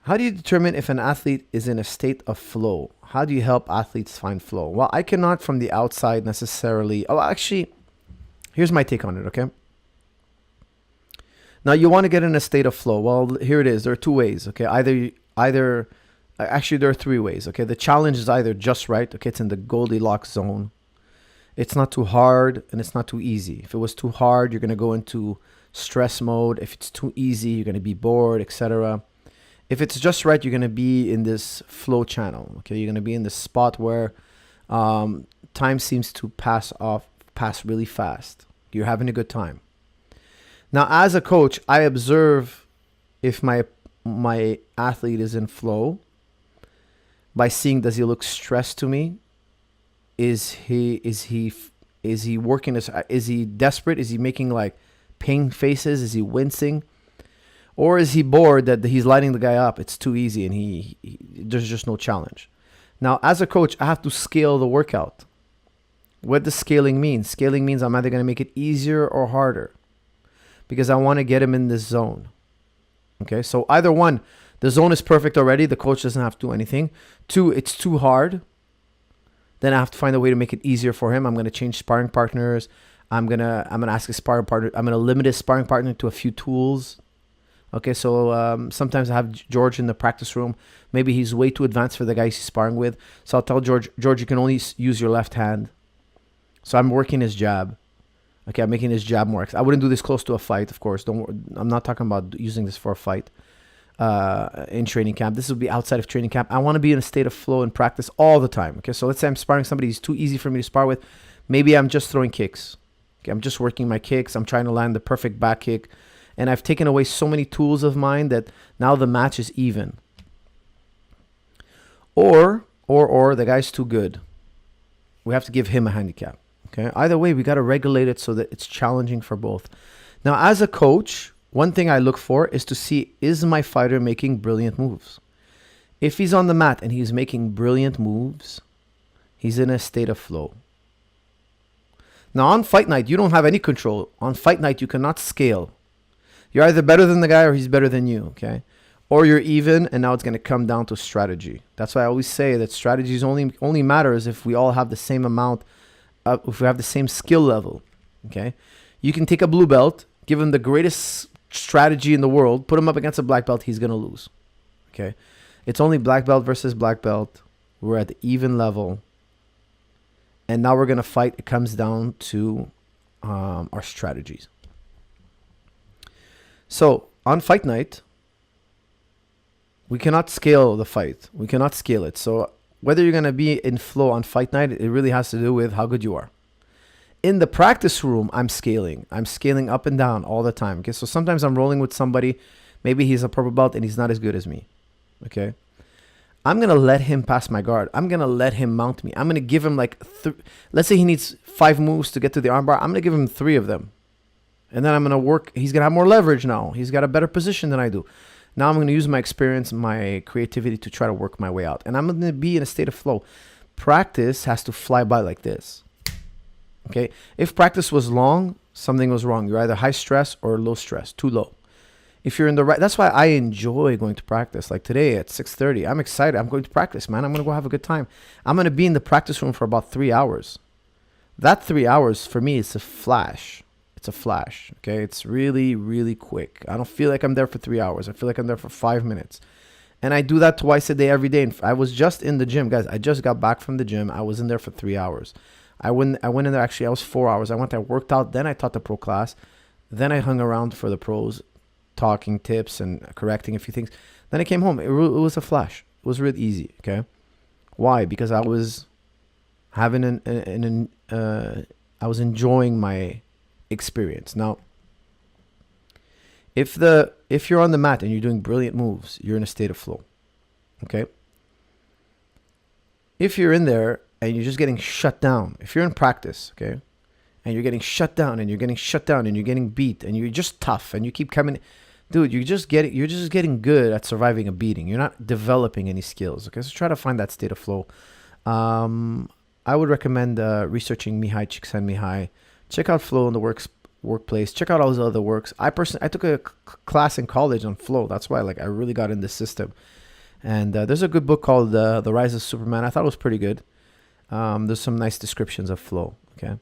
How do you determine if an athlete is in a state of flow? How do you help athletes find flow? Well, I cannot from the outside necessarily. Oh, actually, here's my take on it, okay? Now, you want to get in a state of flow. Well, here it is. There are two ways, okay? Actually, there are three ways, okay? The challenge is either just right, okay? It's in the Goldilocks zone. It's not too hard and it's not too easy. If it was too hard, you're going to go into stress mode. If it's too easy, you're going to be bored, etc. If it's just right, you're going to be in this flow channel. Okay, you're going to be in this spot where time seems to pass really fast. You're having a good time. Now, as a coach, I observe if my athlete is in flow by seeing, does he look stressed to me? Is he working? Is he desperate? Is he making like pain faces? Is he wincing? Or is he bored that he's lighting the guy up? It's too easy and there's just no challenge. Now, as a coach, I have to scale the workout. What does scaling mean? Scaling means I'm either going to make it easier or harder because I want to get him in this zone. Okay, so either one, the zone is perfect already. The coach doesn't have to do anything. Two, it's too hard. Then I have to find a way to make it easier for him. I'm going to change sparring partners. I'm gonna ask his sparring partner. I'm going to limit his sparring partner to a few tools. Okay, so sometimes I have George in the practice room. Maybe he's way too advanced for the guy he's sparring with. So I'll tell George, you can only use your left hand. So I'm working his jab. Okay, I'm making his jab more. I wouldn't do this close to a fight, of course. I'm not talking about using this for a fight in training camp. This will be outside of training camp. I want to be in a state of flow in practice all the time. Okay, so let's say I'm sparring somebody who's too easy for me to spar with. Maybe I'm just throwing kicks. Okay, I'm just working my kicks. I'm trying to land the perfect back kick. And I've taken away so many tools of mine that now the match is even. Or the guy's too good. We have to give him a handicap. Okay. Either way, we got to regulate it so that it's challenging for both. Now, as a coach, one thing I look for is to see, is my fighter making brilliant moves? If he's on the mat and he's making brilliant moves, he's in a state of flow. Now, on fight night, you don't have any control. On fight night, you cannot scale. You're either better than the guy or he's better than you, okay? Or you're even, and now it's going to come down to strategy. That's why I always say that strategies only matters if we all have the same amount, if we have the same skill level, okay? You can take a blue belt, give him the greatest strategy in the world, put him up against a black belt, he's going to lose, okay? It's only black belt versus black belt. We're at the even level. And now we're going to fight. It comes down to our strategies. So on fight night, we cannot scale the fight. We cannot scale it. So whether you're going to be in flow on fight night, it really has to do with how good you are. In the practice room, I'm scaling. I'm scaling up and down all the time. Okay, so sometimes I'm rolling with somebody. Maybe he's a purple belt and he's not as good as me. Okay, I'm going to let him pass my guard. I'm going to let him mount me. I'm going to give him like, let's say he needs 5 moves to get to the armbar. I'm going to give him 3 of them. And then I'm going to work. He's going to have more leverage now. He's got a better position than I do. Now I'm going to use my experience, my creativity to try to work my way out. And I'm going to be in a state of flow. Practice has to fly by like this. Okay. If practice was long, something was wrong. You're either high stress or low stress, too low. If you're in the right, that's why I enjoy going to practice. Like today at 6:30, I'm excited. I'm going to practice, man. I'm going to go have a good time. I'm going to be in the practice room for about 3 hours. That 3 hours for me is a flash. It's a flash, okay? It's really, really quick. I don't feel like I'm there for 3 hours. I feel like I'm there for 5 minutes. And I do that twice a day, every day. And I was just in the gym. Guys, I just got back from the gym. I was in there for 3 hours. I went in there, actually, I was 4 hours. I went there, worked out. Then I taught the pro class. Then I hung around for the pros, talking tips and correcting a few things. Then I came home. It was a flash. It was really easy, okay? Why? Because I was having I was enjoying my experience. Now, if you're on the mat and you're doing brilliant moves, you're in a state of flow. Okay? If you're in there and you're just getting shut down, if you're in practice, okay, and you're getting shut down and you're getting shut down and you're getting beat and you're just tough and you keep coming, dude, you're just getting good at surviving a beating. You're not developing any skills. Okay, so try to find that state of flow. I would recommend researching Mihai Csikszentmihalyi. Check out Flow in the Works workplace. Check out all those other works. I took a class in college on flow. That's why like I really got in this system. And there's a good book called The Rise of Superman. I thought it was pretty good. There's some nice descriptions of flow. Okay.